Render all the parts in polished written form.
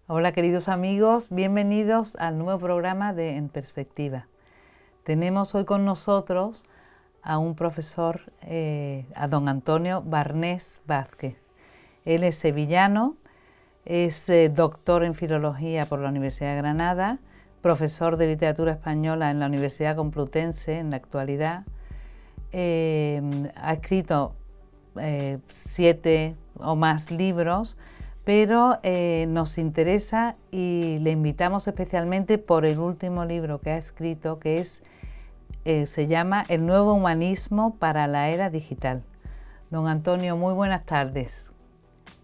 Hola queridos amigos, bienvenidos al nuevo programa de En Perspectiva. Tenemos hoy con nosotros a un profesor, a don Antonio Barnés Vázquez. Él es sevillano, es doctor en Filología por la Universidad de Granada, profesor de Literatura Española en la Universidad Complutense en la actualidad. Ha escrito 7 o más libros, pero nos interesa y le invitamos especialmente por el último libro que ha escrito, que se llama El nuevo humanismo para la era digital. Don Antonio, muy buenas tardes.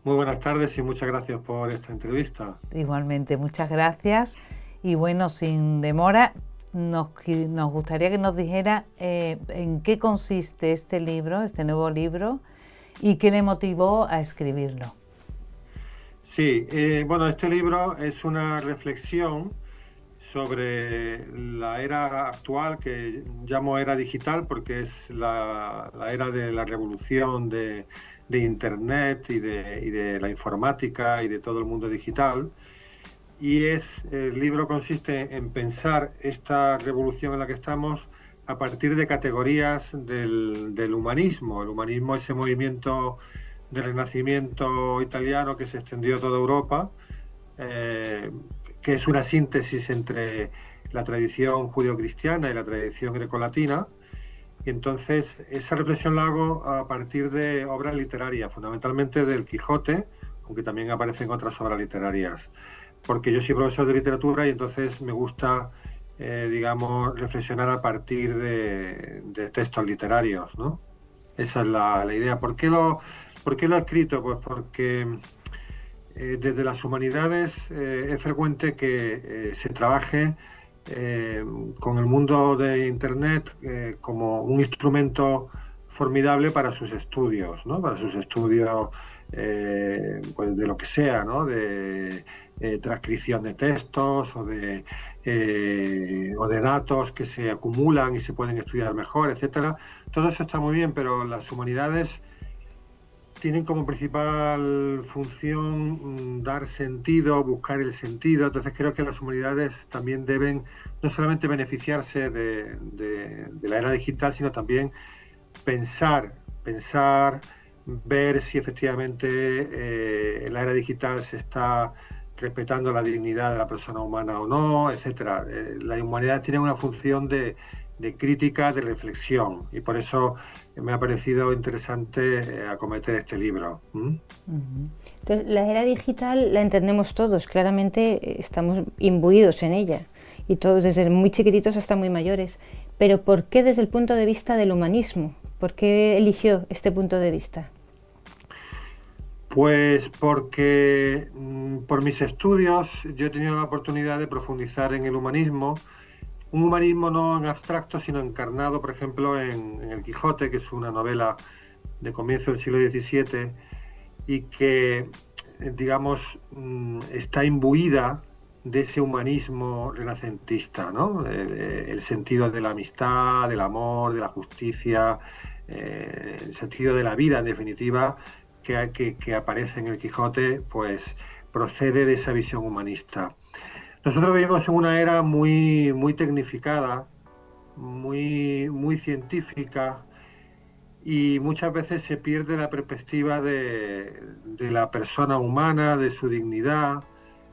Muy buenas tardes y muchas gracias por esta entrevista. Igualmente, muchas gracias. Y bueno, sin demora, nos gustaría que nos dijera en qué consiste este libro, este nuevo libro, y qué le motivó a escribirlo. Sí, bueno, este libro es una reflexión sobre la era actual que llamo era digital porque es la era de la revolución de Internet y de la informática y de todo el mundo digital. El libro consiste en pensar esta revolución en la que estamos a partir de categorías del humanismo. El humanismo, ese movimiento del Renacimiento italiano que se extendió a toda Europa, eh, que es una síntesis entre la tradición judeocristiana y la tradición grecolatina. Y entonces esa reflexión la hago a partir de obras literarias, fundamentalmente del Quijote, aunque también aparecen otras obras literarias, porque yo soy profesor de literatura y entonces me gusta, digamos, reflexionar a partir de textos literarios, ¿no? Esa es la idea. ¿Por qué lo he escrito? Pues porque desde las humanidades es frecuente que se trabaje eh, con el mundo de Internet como un instrumento formidable para sus estudios, ¿no? Para sus estudios pues de lo que sea, ¿no? De transcripción de textos o de datos que se acumulan y se pueden estudiar mejor, etcétera. Todo eso está muy bien, pero las humanidades tienen como principal función dar sentido, buscar el sentido. Entonces creo que las humanidades también deben no solamente beneficiarse de la era digital, sino también pensar, ver si efectivamente en la era digital se está respetando la dignidad de la persona humana o no, etcétera. La humanidad tiene una función de crítica, de reflexión, y por eso me ha parecido interesante acometer este libro. ¿Mm? Entonces, la era digital la entendemos todos, claramente estamos imbuidos en ella, y todos desde muy chiquititos hasta muy mayores. Pero ¿por qué desde el punto de vista del humanismo? ¿Por qué eligió este punto de vista? Pues porque por mis estudios yo he tenido la oportunidad de profundizar en el humanismo, un humanismo no en abstracto, sino encarnado, por ejemplo, en El Quijote, que es una novela de comienzo del siglo XVII y que, digamos, está imbuida de ese humanismo renacentista, ¿no? El sentido de la amistad, del amor, de la justicia, el sentido de la vida, en definitiva, que aparece en el Quijote, pues procede de esa visión humanista. Nosotros vivimos en una era muy, muy tecnificada, muy, muy científica, y muchas veces se pierde la perspectiva de la persona humana, de su dignidad,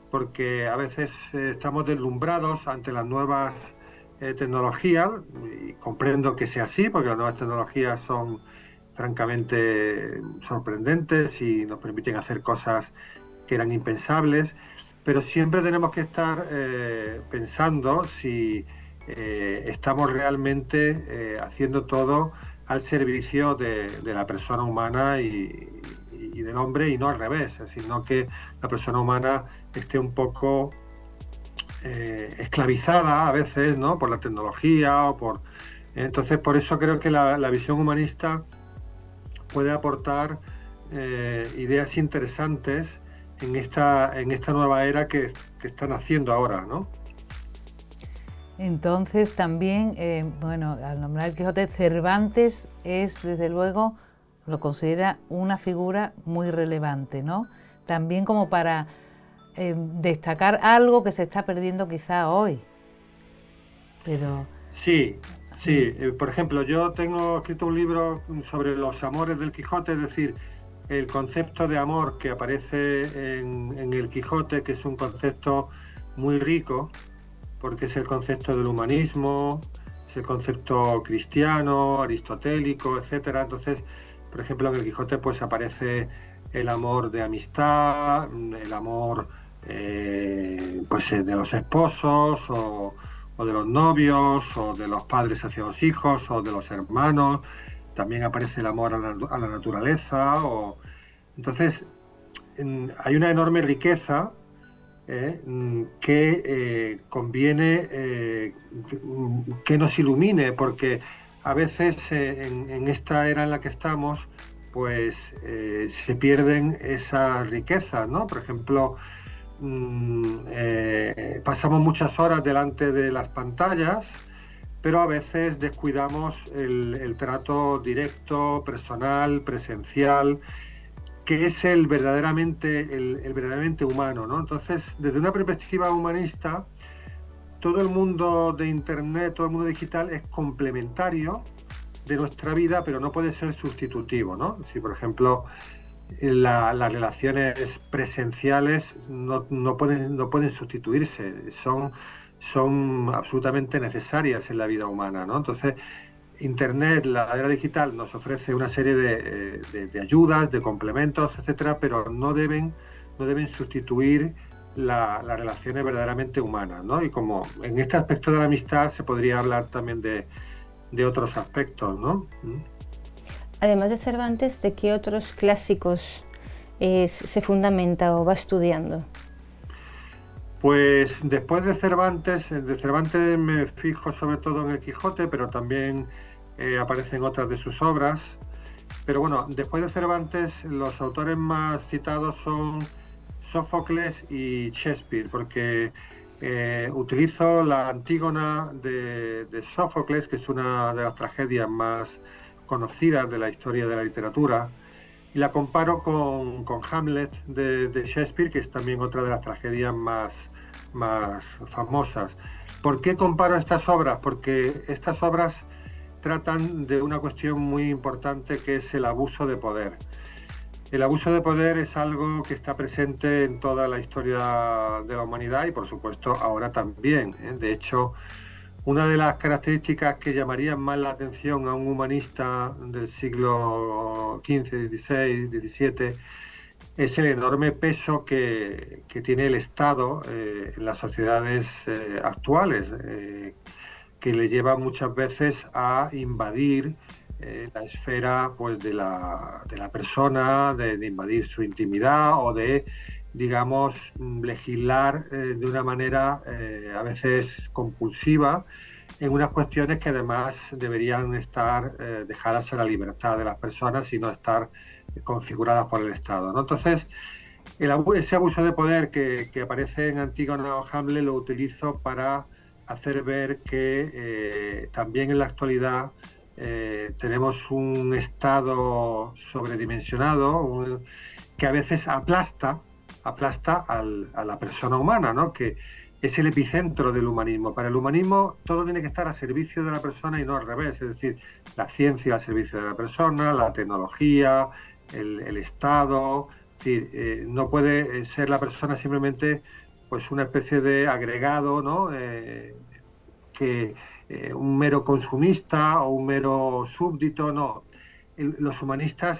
porque a veces estamos deslumbrados ante las nuevas tecnologías, y comprendo que sea así, porque las nuevas tecnologías son francamente sorprendentes y nos permiten hacer cosas que eran impensables, pero siempre tenemos que estar pensando si estamos realmente haciendo todo al servicio de la persona humana y del hombre, y no al revés, sino que la persona humana esté un poco esclavizada a veces, ¿no? Por la tecnología o por... Entonces, por eso creo que la visión humanista puede aportar ideas interesantes en esta nueva era que están haciendo ahora, ¿no? Entonces también, bueno, al nombrar el Quijote, Cervantes es, desde luego, lo considera una figura muy relevante, ¿no? También como para destacar algo que se está perdiendo quizá hoy. Pero... Sí, sí. Por ejemplo, yo tengo escrito un libro sobre los amores del Quijote, es decir, el concepto de amor que aparece en el Quijote, que es un concepto muy rico, porque es el concepto del humanismo, es el concepto cristiano, aristotélico, etcétera. Entonces, por ejemplo, en el Quijote pues aparece el amor de amistad, el amor pues de los esposos o de los novios o de los padres hacia los hijos o de los hermanos. También aparece el amor a la naturaleza. Entonces, hay una enorme riqueza que conviene que nos ilumine, porque a veces en esta era en la que estamos, pues se pierden esas riquezas, ¿no? Por ejemplo, pasamos muchas horas delante de las pantallas, pero a veces descuidamos el trato directo, personal, presencial, que es el verdaderamente humano, ¿no? Entonces, desde una perspectiva humanista, todo el mundo de Internet, todo el mundo digital es complementario de nuestra vida, pero no puede ser sustitutivo, ¿no? Si, por ejemplo, las relaciones presenciales no pueden sustituirse, son absolutamente necesarias en la vida humana, ¿no? Entonces, Internet, la era digital, nos ofrece una serie de ayudas, de complementos, etcétera, pero no deben sustituir las relaciones verdaderamente humanas, ¿no? Y como en este aspecto de la amistad se podría hablar también de otros aspectos, ¿no? Además de Cervantes, ¿de qué otros clásicos se fundamenta o va estudiando? Pues después de Cervantes me fijo sobre todo en el Quijote, pero también aparecen otras de sus obras. Pero bueno, después de Cervantes, los autores más citados son Sófocles y Shakespeare, porque utilizo la Antígona de Sófocles, que es una de las tragedias más conocidas de la historia de la literatura, y la comparo con Hamlet de Shakespeare, que es también otra de las tragedias más famosas. ¿Por qué comparo estas obras? Porque estas obras tratan de una cuestión muy importante, que es el abuso de poder. El abuso de poder es algo que está presente en toda la historia de la humanidad y, por supuesto, ahora también, ¿eh? De hecho, una de las características que llamarían más la atención a un humanista del siglo XV, XVI, XVII es el enorme peso que tiene el Estado en las sociedades actuales, que le lleva muchas veces a invadir la esfera pues, de la persona, de invadir su intimidad o de, digamos, legislar de una manera a veces compulsiva en unas cuestiones que además deberían estar dejadas a la libertad de las personas y no estar configuradas por el Estado, ¿no? Entonces, ese abuso de poder que aparece en Antígona o Hamlet lo utilizo para hacer ver que también en la actualidad tenemos un Estado sobredimensionado que a veces aplasta a la persona humana, ¿no? Que es el epicentro del humanismo. Para el humanismo todo tiene que estar a servicio de la persona y no al revés, es decir, la ciencia al servicio de la persona, la tecnología, el Estado. Es decir, no puede ser la persona simplemente pues una especie de agregado, ¿no? Un mero consumista o un mero súbdito, no. Los humanistas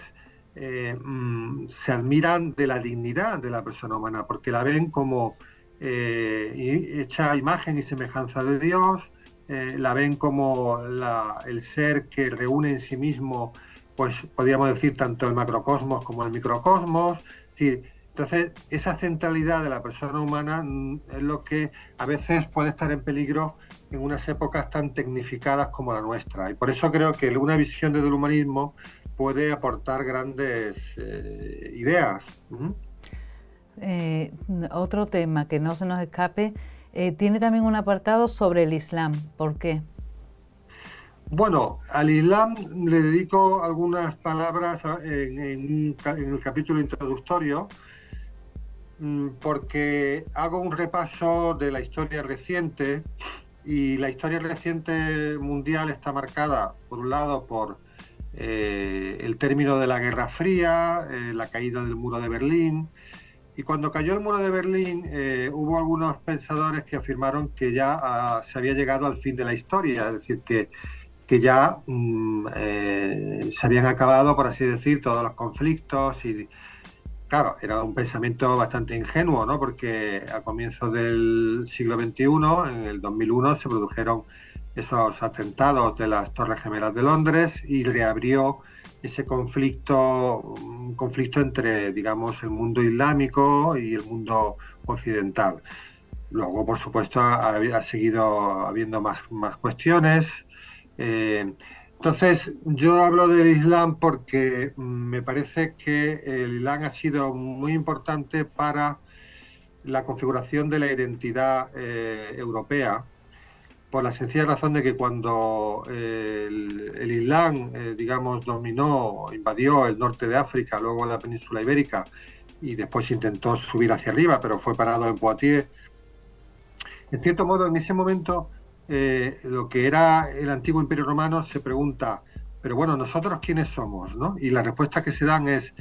se admiran de la dignidad de la persona humana, porque la ven como hecha imagen y semejanza de Dios, la ven como el ser que reúne en sí mismo, pues podríamos decir, tanto el macrocosmos como el microcosmos. Sí, entonces, esa centralidad de la persona humana es lo que a veces puede estar en peligro en unas épocas tan tecnificadas como la nuestra. Y por eso creo que una visión desde el humanismo puede aportar grandes ideas. Otro tema que no se nos escape, tiene también un apartado sobre el Islam. ¿Por qué? Bueno, al Islam le dedico algunas palabras en el capítulo introductorio, porque hago un repaso de la historia reciente, y la historia reciente mundial está marcada, por un lado, por el término de la Guerra Fría, la caída del muro de Berlín. Y cuando cayó el muro de Berlín, hubo algunos pensadores que afirmaron que ya se había llegado al fin de la historia, es decir, que ya se habían acabado, por así decir, todos los conflictos. Y claro, era un pensamiento bastante ingenuo, ¿no? Porque a comienzos del siglo XXI, en el 2001, se produjeron esos atentados de las Torres Gemelas de Londres y reabrió ese conflicto, un conflicto entre, digamos, el mundo islámico y el mundo occidental. Luego, por supuesto, ha seguido habiendo más cuestiones. Eh, entonces, yo hablo del Islam porque me parece que el Islam ha sido muy importante para la configuración de la identidad europea, por la sencilla razón de que cuando el Islam, digamos, dominó, invadió el norte de África, luego la península ibérica, y después intentó subir hacia arriba, pero fue parado en Poitiers. En cierto modo, en ese momento, lo que era el antiguo Imperio Romano se pregunta, pero bueno, ¿nosotros quiénes somos? ¿No? Y la respuesta que se dan es,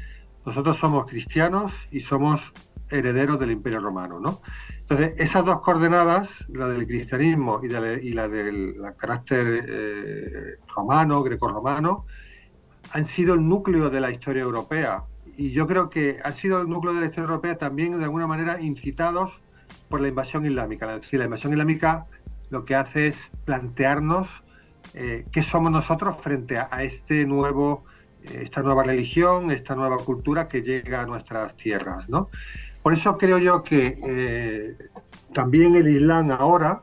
nosotros somos cristianos y somos herederos del Imperio Romano, ¿no? Entonces, esas dos coordenadas, la del cristianismo y la del carácter romano, grecorromano, han sido el núcleo de la historia europea. Y yo creo que han sido el núcleo de la historia europea también, de alguna manera, incitados por la invasión islámica. Es decir, la invasión islámica lo que hace es plantearnos qué somos nosotros frente a esta nueva religión, esta nueva cultura que llega a nuestras tierras, ¿no? Por eso creo yo que también el Islam ahora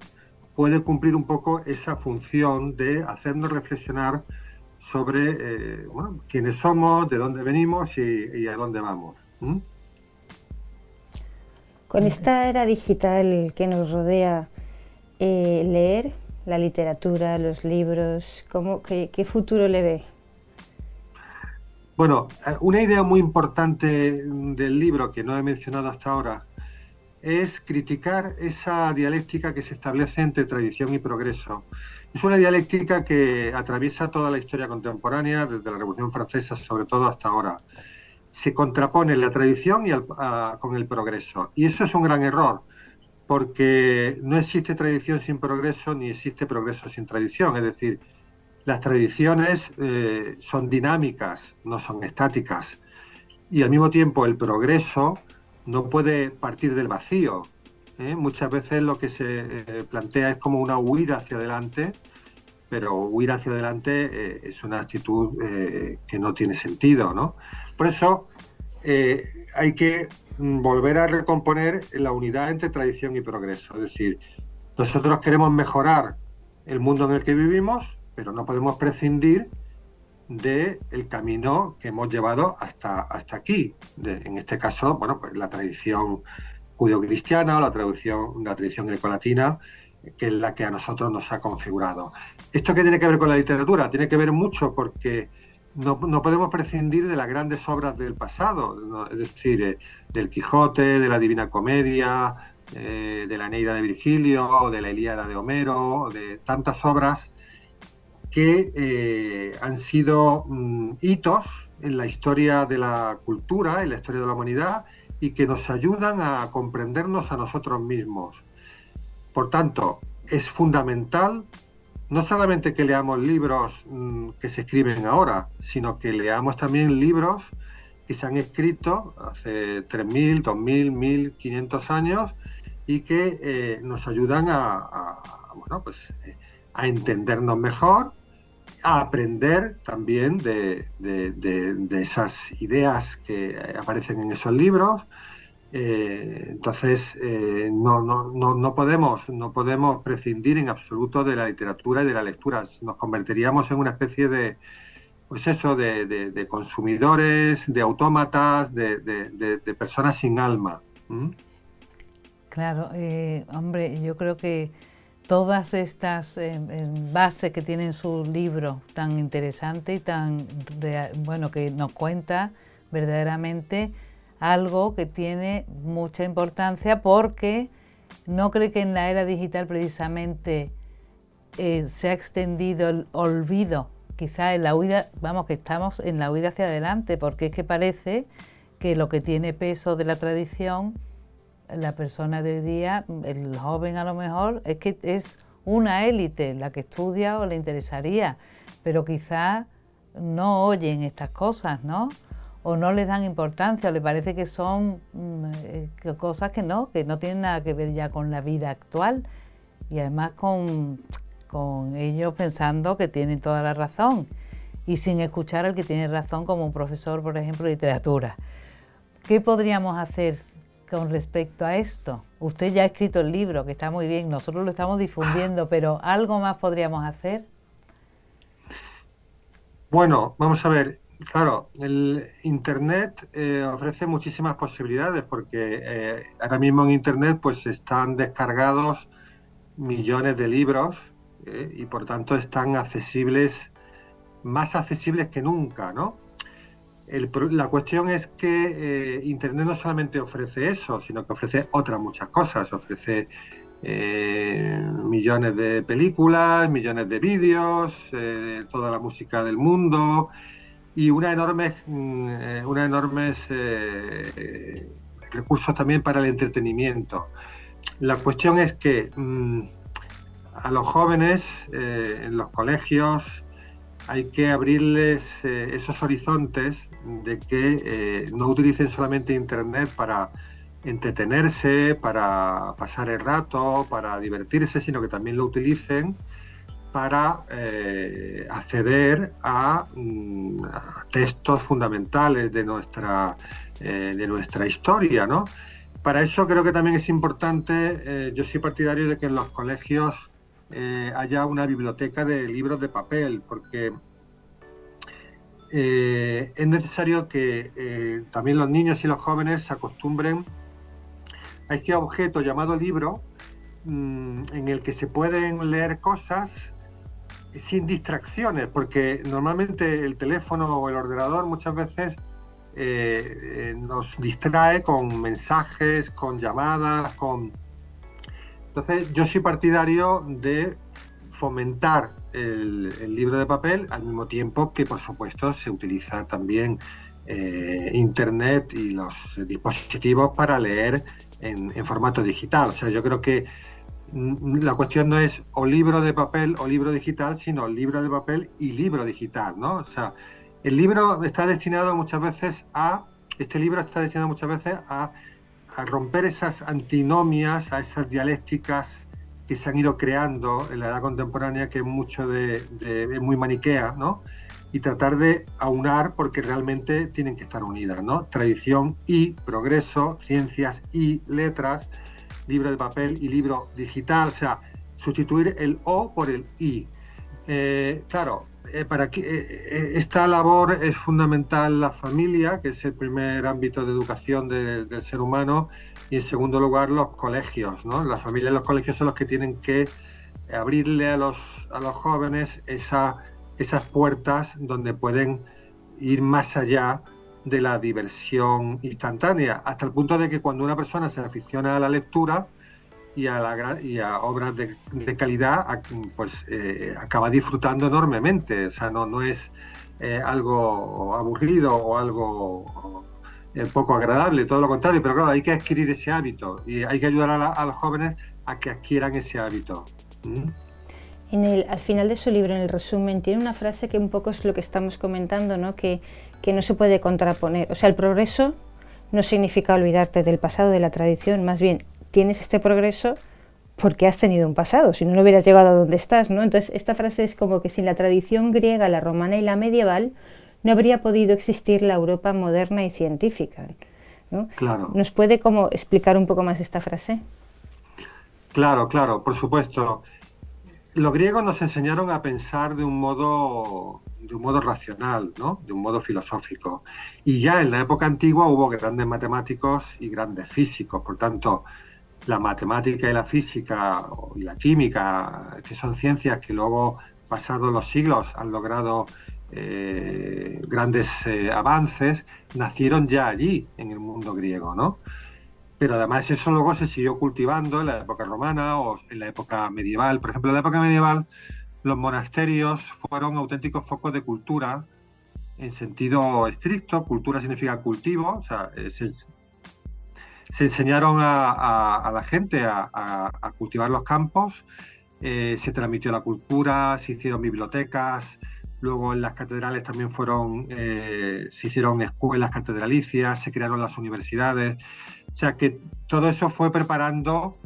puede cumplir un poco esa función de hacernos reflexionar sobre bueno, quiénes somos, de dónde venimos y a dónde vamos. Con esta era digital que nos rodea, leer la literatura, los libros, ¿qué futuro le ve? Bueno, una idea muy importante del libro que no he mencionado hasta ahora es criticar esa dialéctica que se establece entre tradición y progreso. Es una dialéctica que atraviesa toda la historia contemporánea, desde la Revolución Francesa sobre todo hasta ahora. Se contrapone la tradición con el progreso. Y eso es un gran error, porque no existe tradición sin progreso, ni existe progreso sin tradición. Es decir, las tradiciones son dinámicas, no son estáticas. Y al mismo tiempo el progreso no puede partir del vacío. Muchas veces lo que se plantea es como una huida hacia adelante, pero huir hacia adelante es una actitud que no tiene sentido, ¿no? Por eso hay que volver a recomponer la unidad entre tradición y progreso. Es decir, nosotros queremos mejorar el mundo en el que vivimos, pero no podemos prescindir del camino que hemos llevado hasta aquí. En este caso, bueno, pues la tradición judeocristiana o la tradición grecolatina, que es la que a nosotros nos ha configurado. ¿Esto qué tiene que ver con la literatura? Tiene que ver mucho porque no podemos prescindir de las grandes obras del pasado, ¿no? Es decir, del Quijote, de la Divina Comedia, de la Eneida de Virgilio, de la Ilíada de Homero, de tantas obras que han sido hitos en la historia de la cultura, en la historia de la humanidad, y que nos ayudan a comprendernos a nosotros mismos. Por tanto, es fundamental no solamente que leamos libros que se escriben ahora, sino que leamos también libros que se han escrito hace 3.000, 2.000, 1.500 años y que nos ayudan bueno, pues, a entendernos mejor, a aprender también de esas ideas que aparecen en esos libros. Entonces, no podemos prescindir en absoluto de la literatura y de la lectura. Nos convertiríamos en una especie de, pues eso, de consumidores, de autómatas, de personas sin alma. Claro, hombre, yo creo que todas estas bases que tiene su libro tan interesante y tan, bueno, que nos cuenta verdaderamente algo que tiene mucha importancia, porque no cree que en la era digital precisamente se ha extendido el olvido, quizá en la huida, vamos, que estamos en la huida hacia adelante, porque es que parece que lo que tiene peso de la tradición, la persona de hoy día, el joven a lo mejor, es que es una élite la que estudia o le interesaría, pero quizá no oyen estas cosas, ¿no? O no les dan importancia, o les parece que son cosas que no tienen nada que ver ya con la vida actual, y además con ellos pensando que tienen toda la razón y sin escuchar al que tiene razón, como un profesor, por ejemplo, de literatura. ¿Qué podríamos hacer con respecto a esto? Usted ya ha escrito el libro, que está muy bien, nosotros lo estamos difundiendo, pero ¿algo más podríamos hacer? Bueno, vamos a ver. Claro, el Internet ofrece muchísimas posibilidades porque ahora mismo en Internet pues están descargados millones de libros y por tanto están accesibles, más accesibles que nunca, ¿no? La cuestión es que Internet no solamente ofrece eso, sino que ofrece otras muchas cosas. Ofrece millones de películas, millones de vídeos, toda la música del mundo y una enormes recursos también para el entretenimiento. La cuestión es que a los jóvenes en los colegios hay que abrirles esos horizontes de que no utilicen solamente Internet para entretenerse, para pasar el rato, para divertirse, sino que también lo utilicen para acceder a textos fundamentales de nuestra historia, ¿no? Para eso creo que también es importante, yo soy partidario de que en los colegios haya una biblioteca de libros de papel, porque es necesario que también los niños y los jóvenes se acostumbren a ese objeto llamado libro, en el que se pueden leer cosas sin distracciones, porque normalmente el teléfono o el ordenador muchas veces nos distrae con mensajes, con llamadas, Entonces yo soy partidario de fomentar el libro de papel, al mismo tiempo que por supuesto se utiliza también Internet y los dispositivos para leer en formato digital. O sea, yo creo que la cuestión no es o libro de papel o libro digital, sino libro de papel y libro digital, ¿no? O sea, el libro está destinado muchas veces este libro está destinado muchas veces a romper esas antinomias, a esas dialécticas que se han ido creando en la edad contemporánea, que es mucho es muy maniquea, ¿no? Y tratar de aunar, porque realmente tienen que estar unidas, ¿no? Tradición y progreso, ciencias y letras, libro de papel y libro digital, o sea, sustituir el O por el I. Claro, para esta labor es fundamental la familia, que es el primer ámbito de educación del ser humano, y en segundo lugar los colegios, ¿no? La familia y los colegios son los que tienen que abrirle a los jóvenes esas puertas donde pueden ir más allá de la diversión instantánea, hasta el punto de que cuando una persona se aficiona a la lectura y a obras de calidad, pues acaba disfrutando enormemente. O sea, no es algo aburrido o algo poco agradable, todo lo contrario, pero claro, hay que adquirir ese hábito y hay que ayudar a los jóvenes a que adquieran ese hábito. Al final de su libro, en el resumen, tiene una frase que un poco es lo que estamos comentando, ¿no? Que no se puede contraponer. O sea, el progreso no significa olvidarte del pasado, de la tradición, más bien tienes este progreso porque has tenido un pasado, si no, no hubieras llegado a donde estás, ¿no? Entonces, esta frase es como que sin la tradición griega, la romana y la medieval, no habría podido existir la Europa moderna y científica, ¿no? Claro. ¿Nos puede como explicar un poco más esta frase? Claro, por supuesto. Los griegos nos enseñaron a pensar de un modo racional, ¿no? De un modo filosófico. Y ya en la época antigua hubo grandes matemáticos y grandes físicos. Por tanto, la matemática y la física y la química, que son ciencias que luego, pasados los siglos, han logrado grandes avances, nacieron ya allí, en el mundo griego, ¿no? Pero además eso luego se siguió cultivando en la época romana o en la época medieval. Por ejemplo, en la época medieval los monasterios fueron auténticos focos de cultura en sentido estricto. Cultura significa cultivo, o sea, se enseñaron a la gente a cultivar los campos, se transmitió la cultura, se hicieron bibliotecas, luego en las catedrales también se hicieron escuelas catedralicias, se crearon las universidades, o sea que todo eso fue preparando,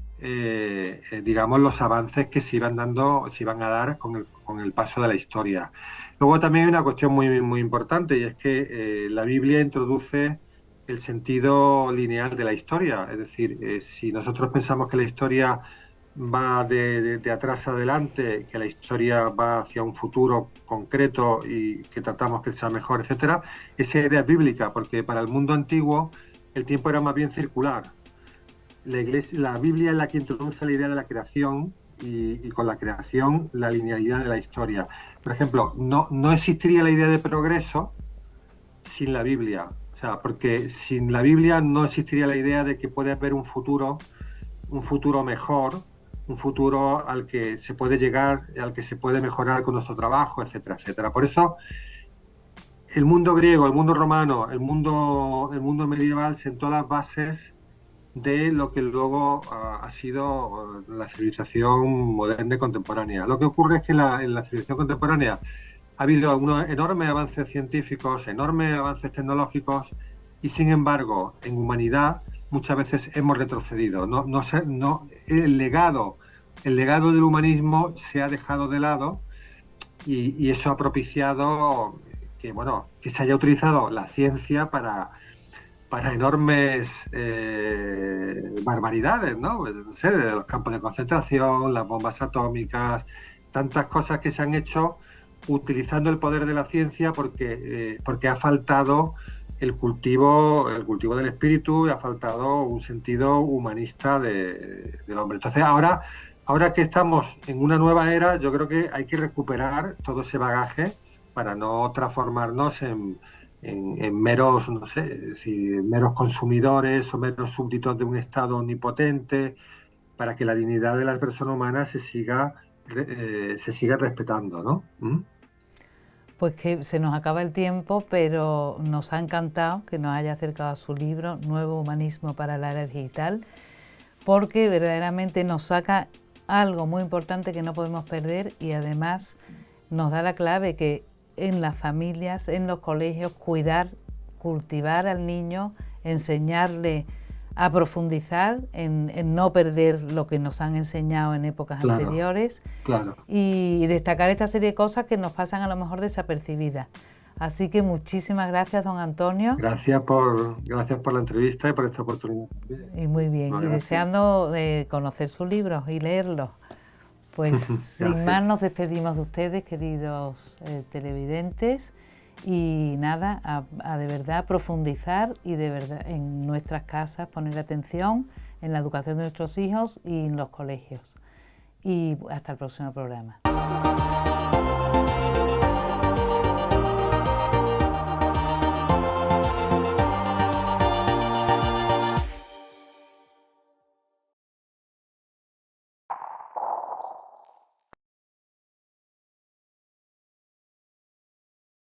digamos, los avances que se iban a dar con el paso de la historia. Luego también hay una cuestión muy, muy importante, y es que la Biblia introduce el sentido lineal de la historia. Es decir, si nosotros pensamos que la historia va de atrás a adelante, que la historia va hacia un futuro concreto y que tratamos que sea mejor, etcétera, esa idea es bíblica, porque para el mundo antiguo el tiempo era más bien circular. La Biblia es la que introduce la idea de la creación y con la creación la linealidad de la historia. Por ejemplo, no existiría la idea de progreso sin la Biblia. O sea, porque sin la Biblia no existiría la idea de que puede haber un futuro mejor, un futuro al que se puede llegar, al que se puede mejorar con nuestro trabajo, etcétera, etcétera. Por eso el mundo griego, el mundo romano, el mundo medieval sentó las bases de lo que luego ha sido la civilización moderna y contemporánea. Lo que ocurre es que en la civilización contemporánea ha habido unos enormes avances científicos, enormes avances tecnológicos, y sin embargo, en humanidad muchas veces hemos retrocedido. El legado del humanismo se ha dejado de lado, y eso ha propiciado que se haya utilizado la ciencia para enormes barbaridades, ¿no? Pues, no sé, los campos de concentración, las bombas atómicas, tantas cosas que se han hecho utilizando el poder de la ciencia porque ha faltado el cultivo del espíritu, y ha faltado un sentido humanista del hombre. Entonces ahora que estamos en una nueva era, yo creo que hay que recuperar todo ese bagaje para no transformarnos en meros, no sé, es decir, meros consumidores o meros súbditos de un Estado omnipotente, para que la dignidad de las personas humanas se siga respetando, ¿no? ¿Mm? Pues que se nos acaba el tiempo, pero nos ha encantado que nos haya acercado a su libro Nuevo Humanismo para la Era Digital, porque verdaderamente nos saca algo muy importante que no podemos perder, y además nos da la clave que en las familias, en los colegios, cultivar al niño, enseñarle a profundizar en no perder lo que nos han enseñado en épocas anteriores, claro. Y destacar esta serie de cosas que nos pasan a lo mejor desapercibidas. Así que muchísimas gracias, don Antonio. Gracias por la entrevista y por esta oportunidad. Y muy bien, y deseando conocer sus libros y leerlos. Pues sin más nos despedimos de ustedes, queridos televidentes, y nada, a de verdad profundizar y de verdad en nuestras casas poner atención en la educación de nuestros hijos y en los colegios. Y hasta el próximo programa.